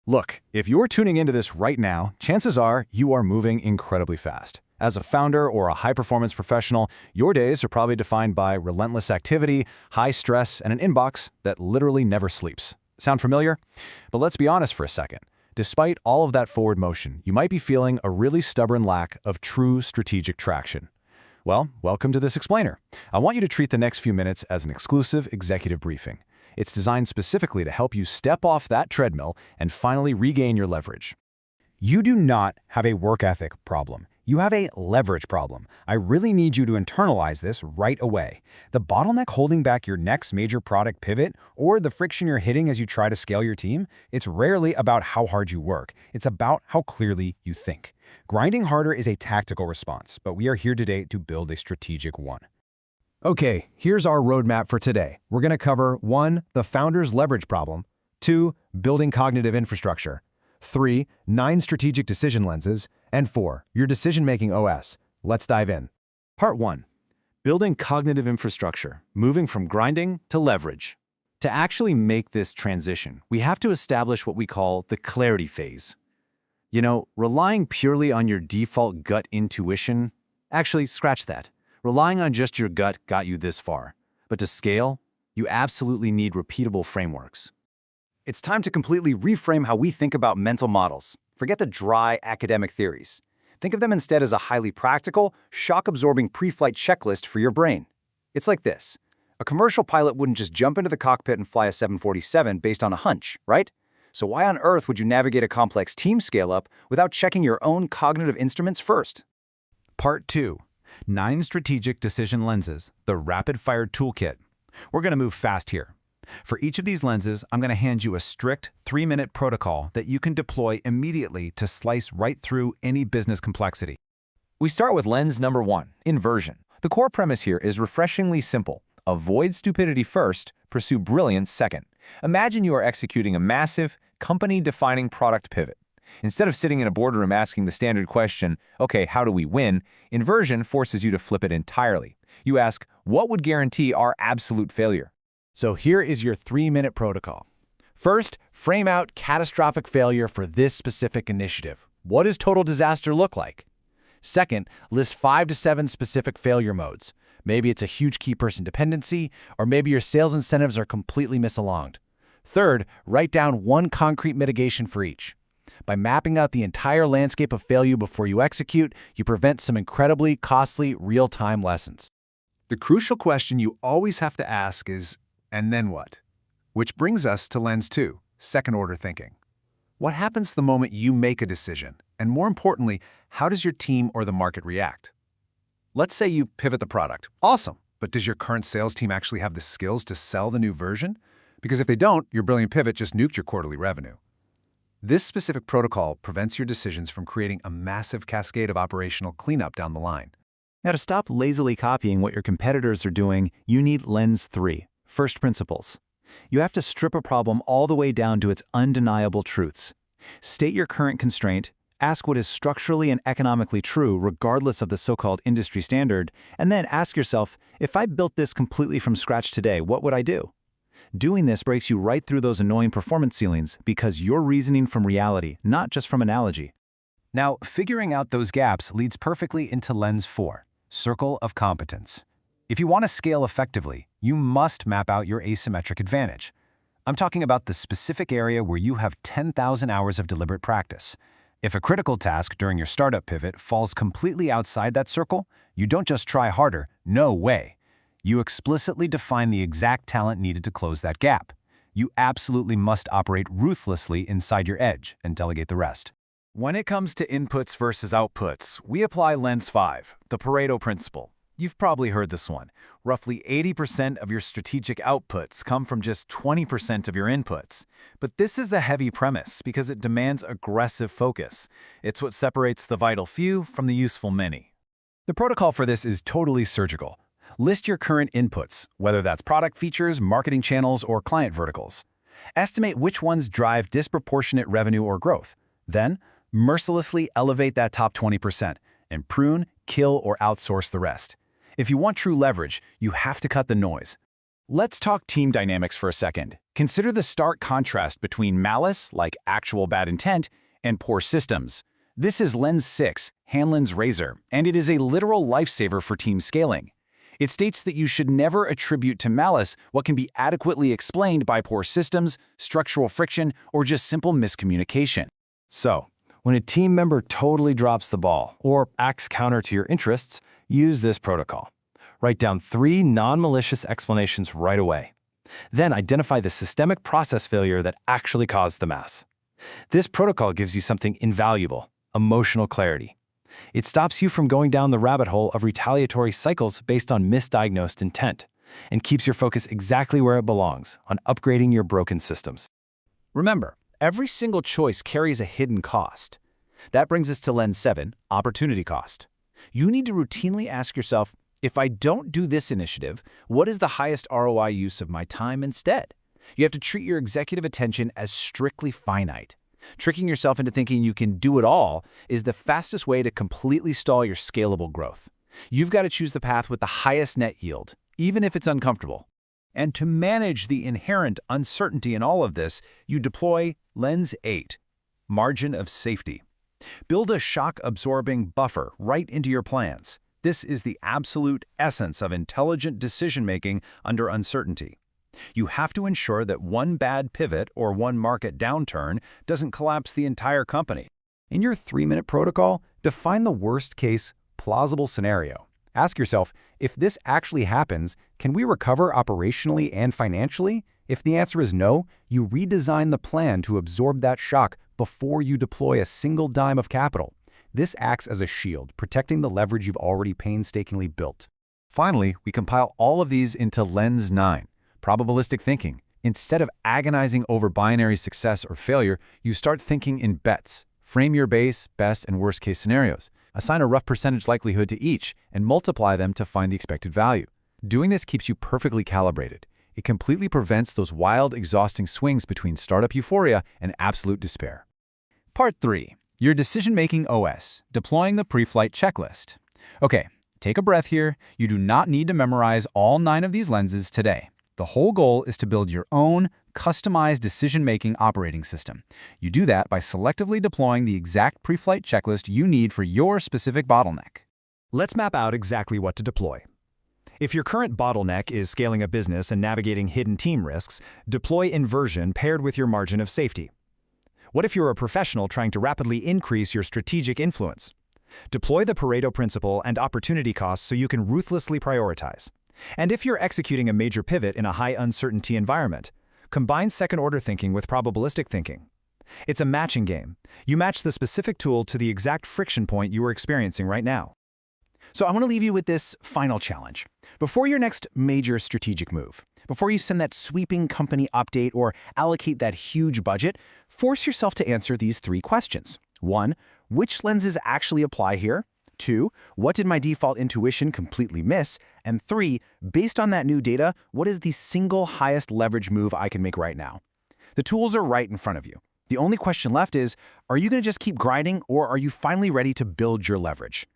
Look, if you're tuning into this right now, chances are you are moving incredibly fast. As a founder or a high-performance professional, your days are probably defined by relentless activity, high stress, and an inbox that literally never sleeps. Sound familiar? But let's be honest for a second. Despite all of that forward motion, you might be feeling a really stubborn lack of true strategic traction. Well, welcome to this explainer. I want you to treat the next few minutes as an exclusive executive briefing. It's designed specifically to help you step off that treadmill and finally regain your leverage. You do not have a work ethic problem. You have a leverage problem. I really need you to internalize this right away. The bottleneck holding back your next major product pivot or the friction you're hitting as you try to scale your team, it's rarely about how hard you work. It's about how clearly you think. Grinding harder is a tactical response, but we are here today to build a strategic one. Okay, here's our roadmap for today. We're going to cover 1. The founder's leverage problem, 2. Building cognitive infrastructure, 3. 9 strategic decision lenses, and 4. Your decision-making OS. Let's dive in. Part 1. Building cognitive infrastructure, moving from grinding to leverage. To actually make this transition, we have to establish what we call the clarity phase. You know, relying purely on your default gut intuition, actually, scratch that. Relying on just your gut got you this far. But to scale, you absolutely need repeatable frameworks. It's time to completely reframe how we think about mental models. Forget the dry academic theories. Think of them instead as a highly practical, shock-absorbing pre-flight checklist for your brain. It's like this. A commercial pilot wouldn't just jump into the cockpit and fly a 747 based on a hunch, right? So why on earth would you navigate a complex team scale-up without checking your own cognitive instruments first? Part 2. 9 strategic decision lenses, the rapid-fire toolkit. We're going to move fast here. For each of these lenses, I'm going to hand you a strict 3-minute protocol that you can deploy immediately to slice right through any business complexity. We start with lens number 1, inversion. The core premise here is refreshingly simple. Avoid stupidity first, pursue brilliance second. Imagine you are executing a massive, company-defining product pivot. Instead of sitting in a boardroom asking the standard question, okay, how do we win? Inversion forces you to flip it entirely. You ask, what would guarantee our absolute failure? So here is your 3-minute protocol. First, frame out catastrophic failure for this specific initiative. What does total disaster look like? Second, list 5 to 7 specific failure modes. Maybe it's a huge key person dependency, or maybe your sales incentives are completely misaligned. Third, write down 1 concrete mitigation for each. By mapping out the entire landscape of failure before you execute, you prevent some incredibly costly real-time lessons. The crucial question you always have to ask is, and then what? Which brings us to lens 2, second-order thinking. What happens the moment you make a decision? And more importantly, how does your team or the market react? Let's say you pivot the product. Awesome. But does your current sales team actually have the skills to sell the new version? Because if they don't, your brilliant pivot just nuked your quarterly revenue. This specific protocol prevents your decisions from creating a massive cascade of operational cleanup down the line. Now, to stop lazily copying what your competitors are doing, you need lens 3, first principles. You have to strip a problem all the way down to its undeniable truths. State your current constraint, ask what is structurally and economically true regardless of the so-called industry standard, and then ask yourself, if I built this completely from scratch today, what would I do? Doing this breaks you right through those annoying performance ceilings because you're reasoning from reality, not just from analogy. Now, figuring out those gaps leads perfectly into lens 4, circle of competence. If you want to scale effectively, you must map out your asymmetric advantage. I'm talking about the specific area where you have 10,000 hours of deliberate practice. If a critical task during your startup pivot falls completely outside that circle, you don't just try harder, no way. You explicitly define the exact talent needed to close that gap. You absolutely must operate ruthlessly inside your edge and delegate the rest. When it comes to inputs versus outputs, we apply lens 5, the Pareto principle. You've probably heard this one. Roughly 80% of your strategic outputs come from just 20% of your inputs. But this is a heavy premise because it demands aggressive focus. It's what separates the vital few from the useful many. The protocol for this is totally surgical. List your current inputs, whether that's product features, marketing channels, or client verticals. Estimate which ones drive disproportionate revenue or growth. Then, mercilessly elevate that top 20% and prune, kill, or outsource the rest. If you want true leverage, you have to cut the noise. Let's talk team dynamics for a second. Consider the stark contrast between malice, like actual bad intent, and poor systems. This is Lens 6, Hanlon's razor, and it is a literal lifesaver for team scaling. It states that you should never attribute to malice what can be adequately explained by poor systems, structural friction, or just simple miscommunication. So, when a team member totally drops the ball or acts counter to your interests, use this protocol. Write down 3 non-malicious explanations right away. Then identify the systemic process failure that actually caused the mess. This protocol gives you something invaluable: emotional clarity. It stops you from going down the rabbit hole of retaliatory cycles based on misdiagnosed intent, and keeps your focus exactly where it belongs, on upgrading your broken systems. Remember, every single choice carries a hidden cost. That brings us to Lens 7, opportunity cost. You need to routinely ask yourself, if I don't do this initiative, what is the highest ROI use of my time instead? You have to treat your executive attention as strictly finite. Tricking yourself into thinking you can do it all is the fastest way to completely stall your scalable growth. You've got to choose the path with the highest net yield, even if it's uncomfortable. And to manage the inherent uncertainty in all of this, you deploy Lens 8, margin of safety. Build a shock-absorbing buffer right into your plans. This is the absolute essence of intelligent decision-making under uncertainty. You have to ensure that one bad pivot or one market downturn doesn't collapse the entire company. In your 3-minute protocol, define the worst-case, plausible scenario. Ask yourself, if this actually happens, can we recover operationally and financially? If the answer is no, you redesign the plan to absorb that shock before you deploy a single dime of capital. This acts as a shield, protecting the leverage you've already painstakingly built. Finally, we compile all of these into Lens 9, probabilistic thinking. Instead of agonizing over binary success or failure, you start thinking in bets. Frame your base, best, and worst-case scenarios. Assign a rough percentage likelihood to each and multiply them to find the expected value. Doing this keeps you perfectly calibrated. It completely prevents those wild, exhausting swings between startup euphoria and absolute despair. Part 3. Your decision-making OS, deploying the pre-flight checklist. Okay, take a breath here. You do not need to memorize all 9 of these lenses today. The whole goal is to build your own customized decision-making operating system. You do that by selectively deploying the exact pre-flight checklist you need for your specific bottleneck. Let's map out exactly what to deploy. If your current bottleneck is scaling a business and navigating hidden team risks, deploy inversion paired with your margin of safety. What if you're a professional trying to rapidly increase your strategic influence? Deploy the Pareto principle and opportunity costs so you can ruthlessly prioritize. And if you're executing a major pivot in a high uncertainty environment, combine second-order thinking with probabilistic thinking. It's a matching game. You match the specific tool to the exact friction point you are experiencing right now. So I want to leave you with this final challenge. Before your next major strategic move, before you send that sweeping company update or allocate that huge budget, force yourself to answer these 3 questions. 1, which lenses actually apply here? 2, what did my default intuition completely miss? And 3, based on that new data, what is the single highest leverage move I can make right now? The tools are right in front of you. The only question left is, are you going to just keep grinding, or are you finally ready to build your leverage?